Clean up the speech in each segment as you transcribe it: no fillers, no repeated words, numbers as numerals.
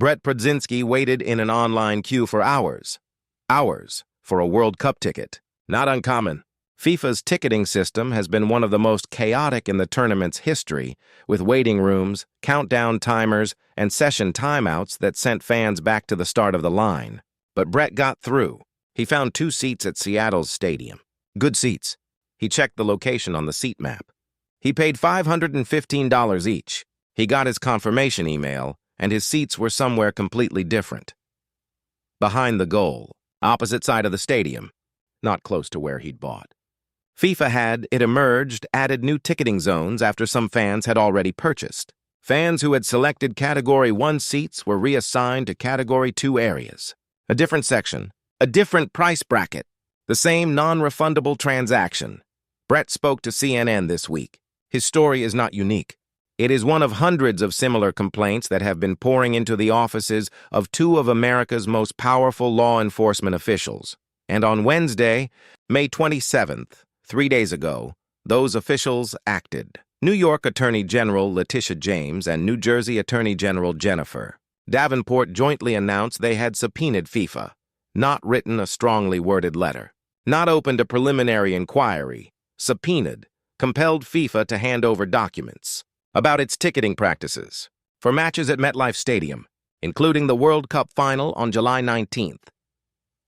Brett Podzinski waited in an online queue for hours. Hours for a World Cup ticket. Not uncommon. FIFA's ticketing system has been one of the most chaotic in the tournament's history, with waiting rooms, countdown timers, and session timeouts that sent fans back to the start of the line. But Brett got through. He found 2 seats at Seattle's stadium. Good seats. He checked the location on the seat map. He paid $515 each. He got his confirmation email, and his seats were somewhere completely different. Behind the goal, opposite side of the stadium, not close to where he'd bought. FIFA had, it emerged, added new ticketing zones after some fans had already purchased. Fans who had selected Category 1 seats were reassigned to Category 2 areas. A different section, a different price bracket, the same non-refundable transaction. Brett spoke to CNN this week. His story is not unique. It is one of hundreds of similar complaints that have been pouring into the offices of 2 of America's most powerful law enforcement officials. And on Wednesday, May 27th, 3 days ago, those officials acted. New York Attorney General Letitia James and New Jersey Attorney General Jennifer Davenport jointly announced they had subpoenaed FIFA, not written a strongly worded letter, not opened a preliminary inquiry, subpoenaed, compelled FIFA to hand over documents about its ticketing practices for matches at MetLife Stadium, including the World Cup final on July 19th.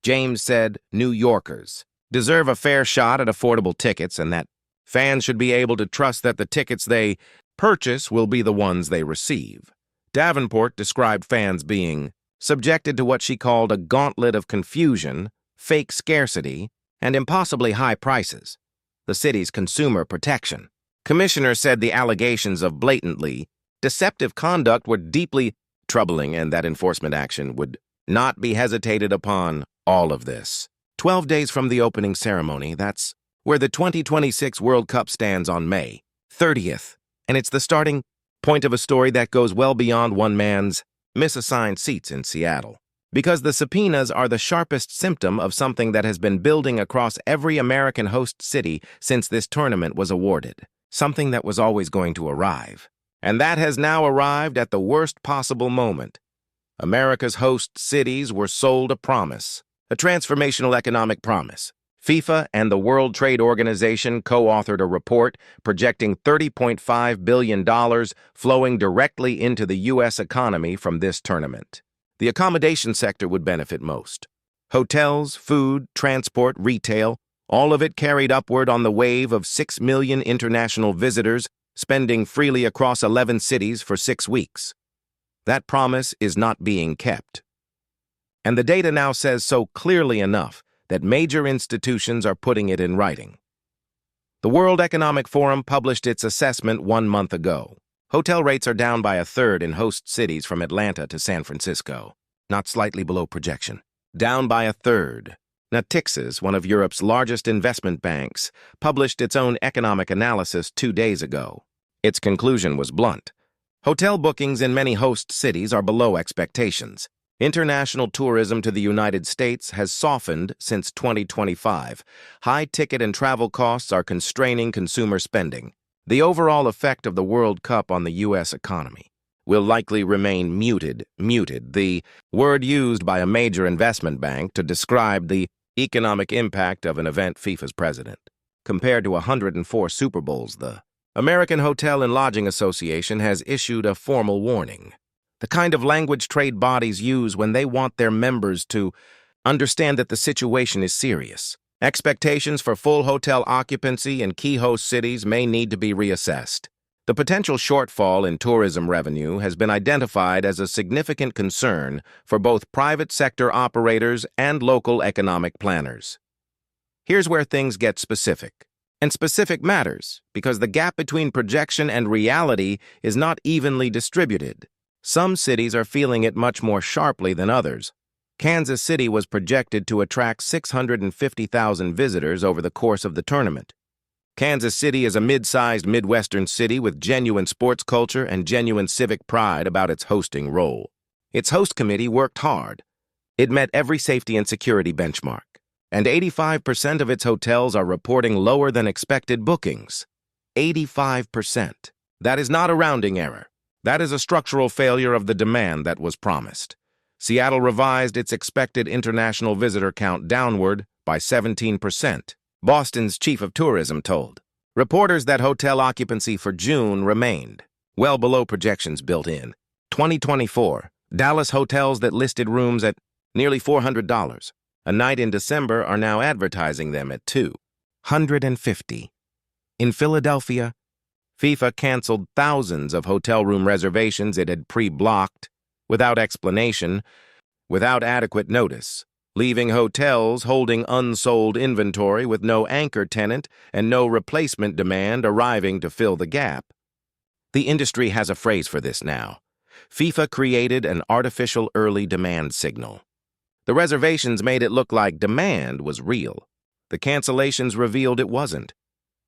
James said New Yorkers deserve a fair shot at affordable tickets and that fans should be able to trust that the tickets they purchase will be the ones they receive. Davenport described fans being subjected to what she called a gauntlet of confusion, fake scarcity, and impossibly high prices. The city's consumer protection. Commissioner said the allegations of blatantly deceptive conduct were deeply troubling and that enforcement action would not be hesitated upon. All of this. 12 days from the opening ceremony, that's where the 2026 World Cup stands on May 30th, and it's the starting point of a story that goes well beyond one man's misassigned seats in Seattle. Because the subpoenas are the sharpest symptom of something that has been building across every American host city since this tournament was awarded. Something that was always going to arrive. And that has now arrived at the worst possible moment. America's host cities were sold a promise. A transformational economic promise. FIFA and the World Trade Organization co-authored a report projecting $30.5 billion flowing directly into the U.S. economy from this tournament. The accommodation sector would benefit most. Hotels, food, transport, retail, all of it carried upward on the wave of 6 million international visitors spending freely across 11 cities for 6 weeks. That promise is not being kept. And the data now says so clearly enough that major institutions are putting it in writing. The World Economic Forum published its assessment 1 month ago. Hotel rates are down by 1/3 in host cities from Atlanta to San Francisco, not slightly below projection. Down by 1/3. Natixis, one of Europe's largest investment banks, published its own economic analysis 2 days ago. Its conclusion was blunt. Hotel bookings in many host cities are below expectations. International tourism to the United States has softened since 2025. High ticket and travel costs are constraining consumer spending. The overall effect of the World Cup on the U.S. economy will likely remain muted, the word used by a major investment bank to describe the economic impact of an event FIFA's president. Compared to 104 Super Bowls, the American Hotel and Lodging Association has issued a formal warning. The kind of language trade bodies use when they want their members to understand that the situation is serious. Expectations for full hotel occupancy in key host cities may need to be reassessed. The potential shortfall in tourism revenue has been identified as a significant concern for both private sector operators and local economic planners. Here's where things get specific. And specific matters because the gap between projection and reality is not evenly distributed. Some cities are feeling it much more sharply than others. Kansas City was projected to attract 650,000 visitors over the course of the tournament. Kansas City is a mid-sized Midwestern city with genuine sports culture and genuine civic pride about its hosting role. Its host committee worked hard. It met every safety and security benchmark, and 85% of its hotels are reporting lower than expected bookings. 85%. That is not a rounding error. That is a structural failure of the demand that was promised. Seattle revised its expected international visitor count downward by 17%, Boston's chief of tourism told reporters that hotel occupancy for June remained well below projections built in. 2024, Dallas hotels that listed rooms at nearly $400 a night in December are now advertising them at $250. In Philadelphia, FIFA canceled thousands of hotel room reservations it had pre-blocked without explanation, without adequate notice, leaving hotels holding unsold inventory with no anchor tenant and no replacement demand arriving to fill the gap. The industry has a phrase for this now. FIFA created an artificial early demand signal. The reservations made it look like demand was real. The cancellations revealed it wasn't.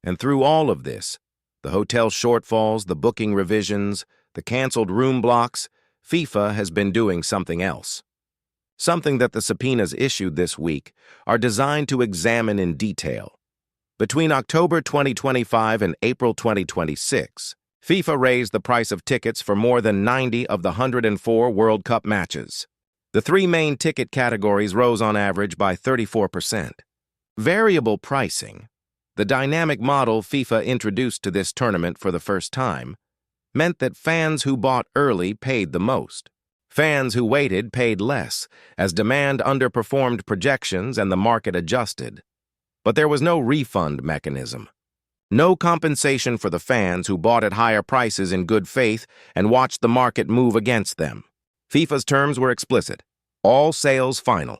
And through all of this, the hotel shortfalls, the booking revisions, the canceled room blocks, FIFA has been doing something else. Something that the subpoenas issued this week are designed to examine in detail. Between October 2025 and April 2026, FIFA raised the price of tickets for more than 90 of the 104 World Cup matches. The three main ticket categories rose on average by 34%. Variable pricing, the dynamic model FIFA introduced to this tournament for the first time, meant that fans who bought early paid the most. Fans who waited paid less, as demand underperformed projections and the market adjusted. But there was no refund mechanism. No compensation for the fans who bought at higher prices in good faith and watched the market move against them. FIFA's terms were explicit. All sales final.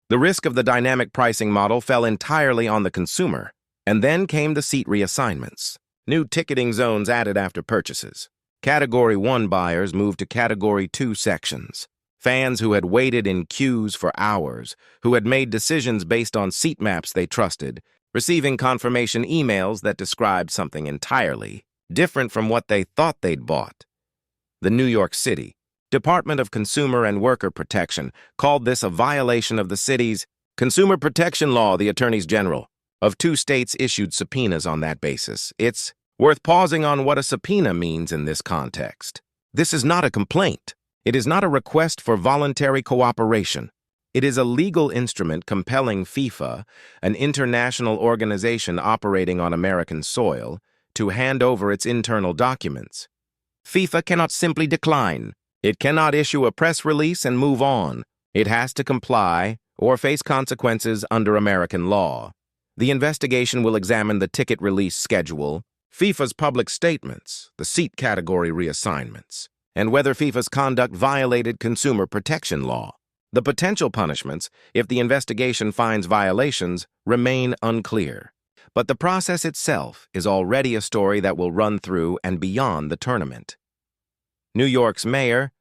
The risk of the dynamic pricing model fell entirely on the consumer, and then came the seat reassignments. New ticketing zones added after purchases. Category 1 buyers moved to Category 2 sections. Fans who had waited in queues for hours, who had made decisions based on seat maps they trusted, receiving confirmation emails that described something entirely different from what they thought they'd bought. The New York City Department of Consumer and Worker Protection called this a violation of the city's Consumer Protection Law. The attorneys general of 2 states issued subpoenas on that basis. It's worth pausing on what a subpoena means in this context. This is not a complaint. It is not a request for voluntary cooperation. It is a legal instrument compelling FIFA, an international organization operating on American soil, to hand over its internal documents. FIFA cannot simply decline. It cannot issue a press release and move on. It has to comply or face consequences under American law. The investigation will examine the ticket release schedule, FIFA's public statements, the seat category reassignments, and whether FIFA's conduct violated consumer protection law. The potential punishments, if the investigation finds violations, remain unclear. But the process itself is already a story that will run through and beyond the tournament. New York's mayor,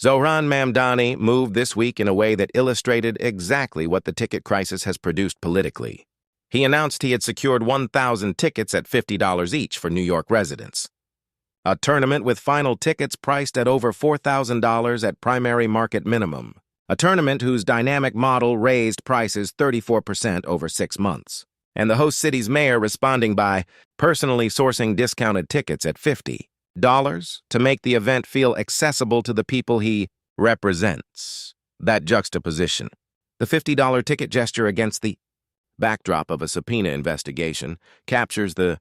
Zohran Mamdani, moved this week in a way that illustrated exactly what the ticket crisis has produced politically. He announced he had secured 1,000 tickets at $50 each for New York residents. A tournament with final tickets priced at over $4,000 at primary market minimum. A tournament whose dynamic model raised prices 34% over 6 months. And the host city's mayor responding by personally sourcing discounted tickets at $50 to make the event feel accessible to the people he represents. That juxtaposition, the $50 ticket gesture against the backdrop of a subpoena investigation, captures the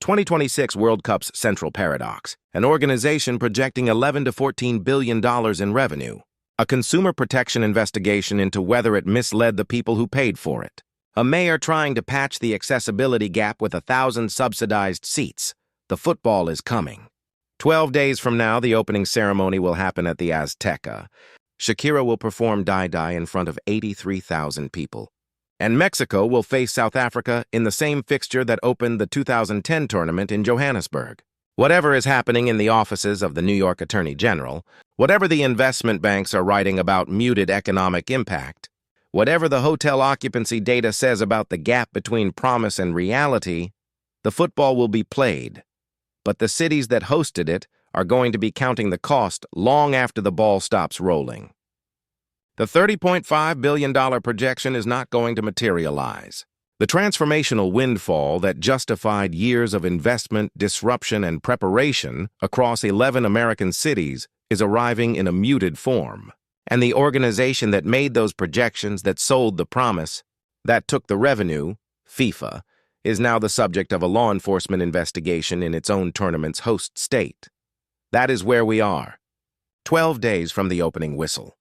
2026 World Cup's central paradox, an organization projecting $11 to $14 billion in revenue, a consumer protection investigation into whether it misled the people who paid for it, a mayor trying to patch the accessibility gap with 1,000 subsidized seats. The football is coming. 12 days from now, the opening ceremony will happen at the Azteca. Shakira will perform Die Die in front of 83,000 people. And Mexico will face South Africa in the same fixture that opened the 2010 tournament in Johannesburg. Whatever is happening in the offices of the New York Attorney General, whatever the investment banks are writing about muted economic impact, whatever the hotel occupancy data says about the gap between promise and reality, the football will be played. But the cities that hosted it are going to be counting the cost long after the ball stops rolling. The $30.5 billion projection is not going to materialize. The transformational windfall that justified years of investment, disruption, and preparation across 11 American cities is arriving in a muted form. And the organization that made those projections, that sold the promise, that took the revenue, FIFA, is now the subject of a law enforcement investigation in its own tournament's host state. That is where we are, 12 days from the opening whistle.